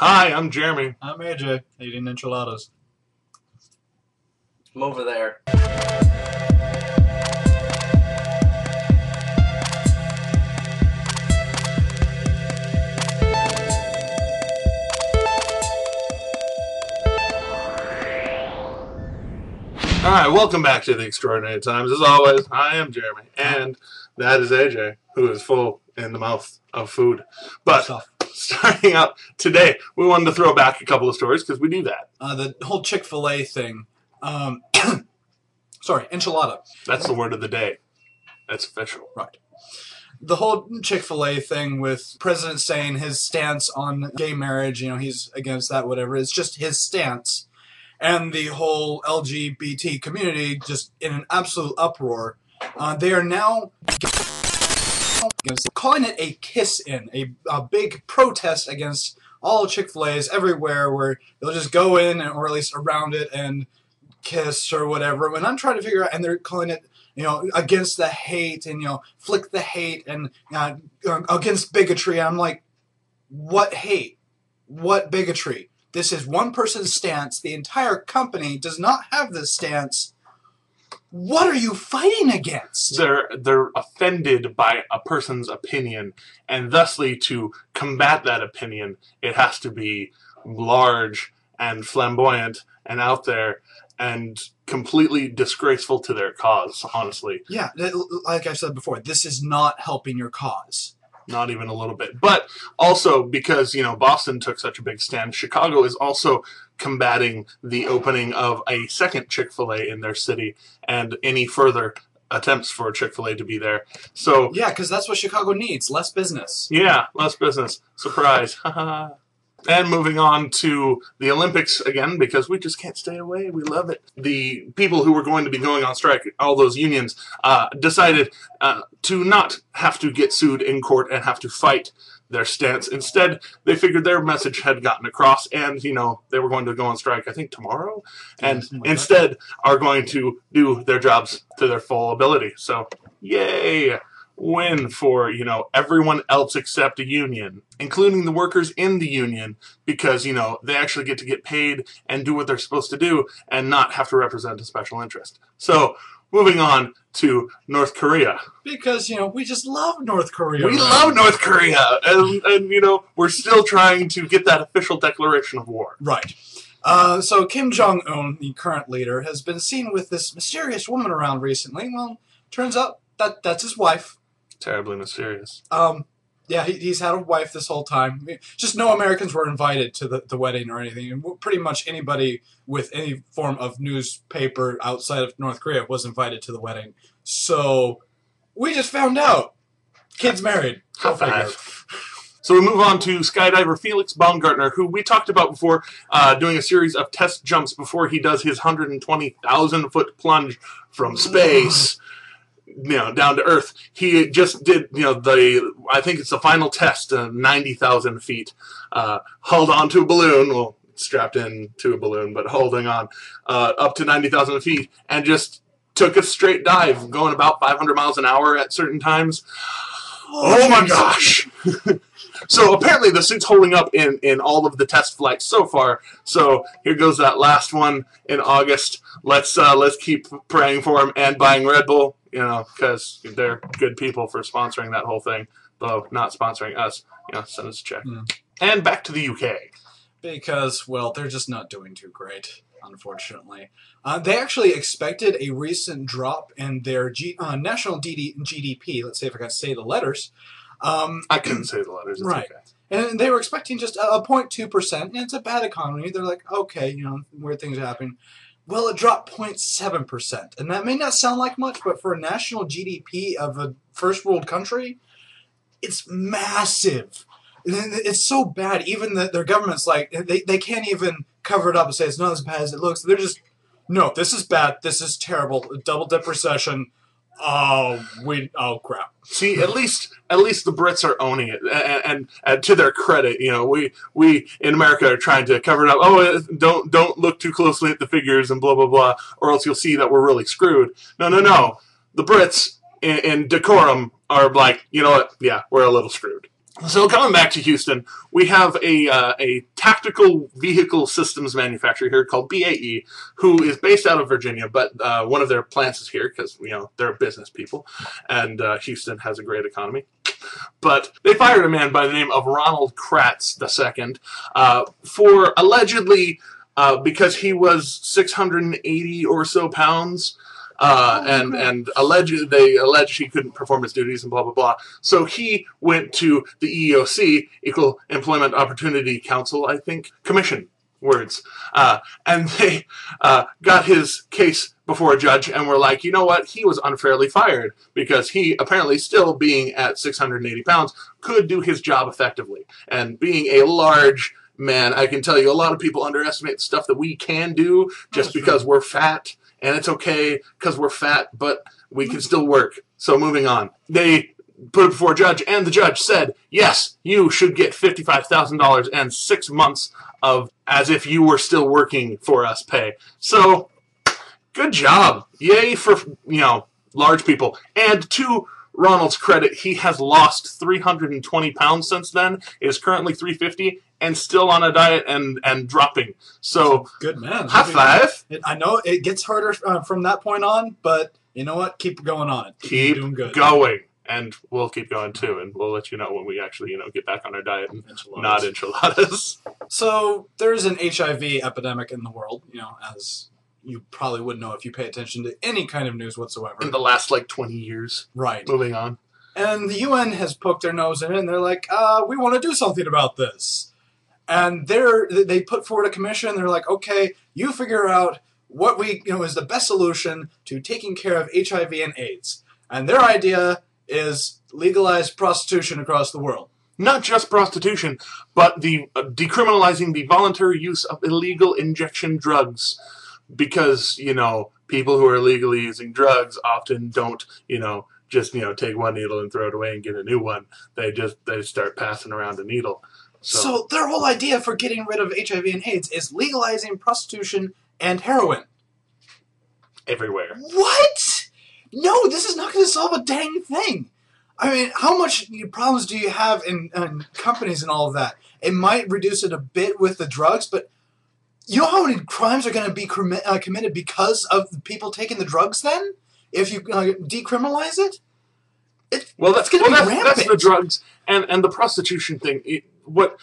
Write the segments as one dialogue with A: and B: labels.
A: Hi, I'm Jeremy.
B: I'm AJ, eating enchiladas.
C: I'm over there.
A: Alright, welcome back to the Extraordinary Times. As always, I am Jeremy, and that is AJ, who is full in the mouth of food. But starting out today, we wanted to throw back a couple of stories, because we do that.
B: The whole Chick-fil-A thing. Sorry, enchilada.
A: That's the word of the day. That's official.
B: Right. The whole Chick-fil-A thing with President saying his stance on gay marriage, he's against that, whatever. It's just his stance. And the whole LGBT community just in an absolute uproar. They are now calling it a kiss-in, a big protest against all Chick-fil-A's everywhere where they'll just go in, or at least around it, and kiss or whatever. And I'm trying to figure out, and they're calling it, against the hate, and, flick the hate, and against bigotry. And I'm like, what hate? What bigotry? This is one person's stance. The entire company does not have this stance. What are you fighting against?
A: They're offended by a person's opinion, and thusly to combat that opinion, it has to be large and flamboyant and out there and completely disgraceful to their cause, honestly.
B: Yeah, like I said before, this is not helping your cause.
A: Not even a little bit. But also because, Boston took such a big stand, Chicago is also combating the opening of a second Chick-fil-A in their city and any further attempts for Chick-fil-A to be there. So
B: yeah, because that's what Chicago needs. Less business.
A: Yeah, less business. Surprise. And moving on to the Olympics again, because we just can't stay away. We love it. The people who were going to be going on strike, all those unions, decided to not have to get sued in court and have to fight their stance. Instead, they figured their message had gotten across, and, they were going to go on strike, I think, tomorrow, and instead are going to do their jobs to their full ability. So, yay! Win for, everyone else except a union, including the workers in the union, because, they actually get to get paid and do what they're supposed to do and not have to represent a special interest. So, moving on to North Korea.
B: Because, we just love North Korea.
A: We love North Korea, and we're still trying to get that official declaration of war.
B: Right. So Kim Jong Un, the current leader, has been seen with this mysterious woman around recently. Well, turns out that's his wife.
A: Terribly mysterious.
B: Yeah, he's had a wife this whole time. Just no Americans were invited to the wedding or anything. And pretty much anybody with any form of newspaper outside of North Korea was invited to the wedding. So we just found out. Kid's married. Go figure.
A: So we move on to skydiver Felix Baumgartner, who we talked about before, doing a series of test jumps before he does his 120,000-foot plunge from space. Down to earth. He just did, I think it's the final test, 90,000 feet, held on to a balloon, well, strapped in to a balloon, but holding on, up to 90,000 feet, and just took a straight dive, going about 500 miles an hour at certain times. Oh my gosh! So apparently the suit's holding up in all of the test flights so far. So here goes that last one in August. Let's keep praying for him and buying Red Bull, because they're good people for sponsoring that whole thing, though not sponsoring us. Send us a check. And back to the UK.
B: Because, well, they're just not doing too great, unfortunately. They actually expected a recent drop in their national GDP. Let's see if I can say the letters.
A: I couldn't say the letters. It's
B: right.
A: Okay.
B: And they were expecting just a 0.2%, and it's a bad economy. They're like, okay, weird things are happening. Well, it dropped 0.7%, and that may not sound like much, but for a national GDP of a first world country, it's massive. It's so bad, even their government's like, they can't even cover it up and say it's not as bad as it looks. They're just, no, this is bad, this is terrible, double dip recession. Oh crap.
A: See, at least the Brits are owning it, and to their credit, we in America are trying to cover it up. Oh, don't look too closely at the figures and blah blah blah, or else you'll see that we're really screwed. No. The Brits in decorum are like, you know what? Yeah, we're a little screwed. So coming back to Houston, we have a tactical vehicle systems manufacturer here called BAE, who is based out of Virginia, but one of their plants is here because they're business people, and Houston has a great economy. But they fired a man by the name of Ronald Kratz II for allegedly because he was 680 or so pounds. And they alleged he couldn't perform his duties and blah, blah, blah. So he went to the EEOC, Equal Employment Opportunity Council, I think, Commission, words. And they got his case before a judge and were like, you know what, he was unfairly fired because he, apparently still being at 680 pounds, could do his job effectively. And being a large man, I can tell you a lot of people underestimate the stuff that we can do just because we're fat. And it's okay because we're fat, but we can still work. So moving on. They put it before a judge, and the judge said, yes, you should get $55,000 and 6 months of as if you were still working for us pay. So, good job. Yay for, large people. And to Ronald's credit, he has lost 320 pounds since then. It is currently 350 and still on a diet and dropping. So,
B: good man.
A: High five.
B: I know it gets harder from that point on, but you know what? Keep going on it.
A: Keep
B: doing good.
A: Going. And we'll keep going too, and we'll let you know when we actually, get back on our diet and not enchiladas.
B: So there's an HIV epidemic in the world, as you probably would know if you pay attention to any kind of news whatsoever.
A: In the last, 20 years.
B: Right.
A: Moving on.
B: And the UN has poked their nose in it, and they're like, we want to do something about this. And they put forward a commission. They're like, okay, you figure out what is the best solution to taking care of HIV and AIDS. And their idea is legalize prostitution across the world.
A: Not just prostitution, but the decriminalizing the voluntary use of illegal injection drugs. Because, people who are illegally using drugs often don't, just, take one needle and throw it away and get a new one. They start passing around a needle.
B: So their whole idea for getting rid of HIV and AIDS is legalizing prostitution and heroin.
A: Everywhere.
B: What? No, this is not going to solve a dang thing. I mean, how much problems do you have in companies and all of that? It might reduce it a bit with the drugs, but you know how many crimes are going to be committed because of the people taking the drugs then? If you decriminalize it? That's going to be rampant.
A: That's the drugs and the prostitution thing. What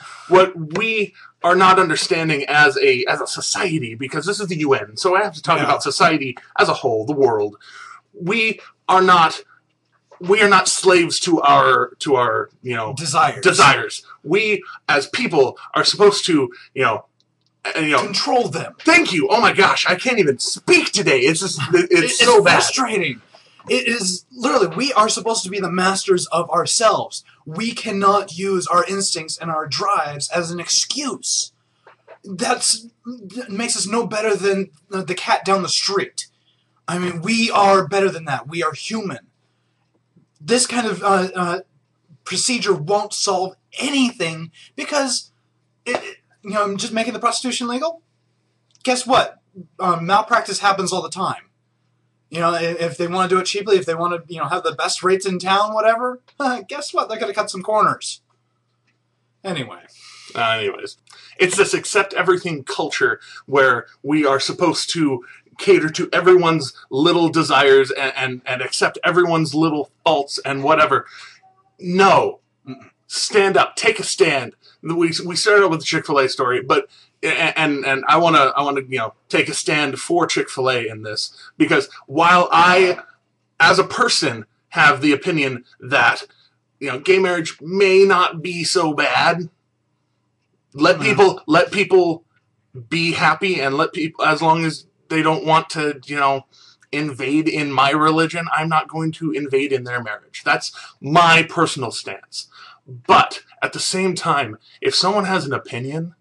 A: we are not understanding as a society, because this is the UN, so I have to talk about society as a whole, the world. We are not slaves to our desires. We as people are supposed to
B: control them.
A: Thank you. Oh my gosh, I can't even speak today. It's just it's so bad.
B: Frustrating. It is literally, we are supposed to be the masters of ourselves. We cannot use our instincts and our drives as an excuse. That makes us no better than the cat down the street. I mean, we are better than that. We are human. This kind of procedure won't solve anything because, just making the prostitution legal? Guess what? Malpractice happens all the time. If they want to do it cheaply, if they want to, have the best rates in town, whatever, guess what? They're going to cut some corners.
A: Anyways, it's this accept everything culture where we are supposed to cater to everyone's little desires and accept everyone's little faults and whatever. No. Stand up. Take a stand. We started with the Chick-fil-A story, but and I want to take a stand for Chick-fil-A in this, because while I, as a person, have the opinion that gay marriage may not be so bad, let people be happy, and let people, as long as they don't want to invade in my religion, I'm not going to invade in their marriage. That's my personal stance. But at the same time, if someone has an opinion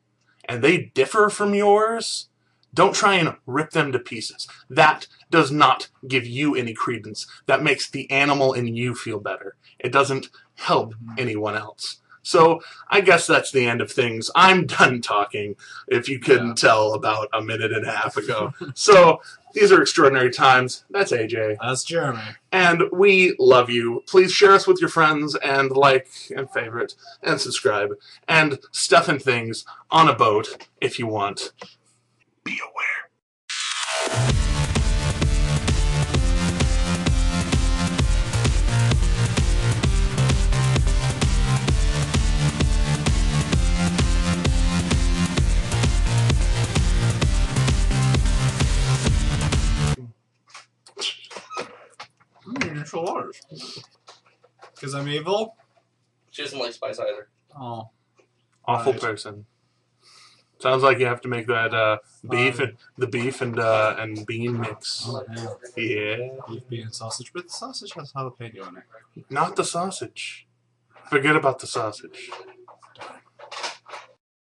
A: and they differ from yours, don't try and rip them to pieces. That does not give you any credence. That makes the animal in you feel better. It doesn't help anyone else. So I guess that's the end of things. I'm done talking, if you couldn't tell about a minute and a half ago. So These are extraordinary times. That's AJ.
B: That's Jeremy.
A: And we love you. Please share us with your friends and like and favorite and subscribe. And stuff and things on a boat if you want. Be aware.
B: Enchiladas. Because I'm evil?
C: She doesn't like spice either.
B: Oh.
A: Awful
B: Right.
A: person. Sounds like you have to make that beef and bean mix.
B: Oh, yeah.
A: Yeah.
B: Beef, bean, and sausage, but the sausage has jalapeno in it.
A: Not the sausage. Forget about the sausage.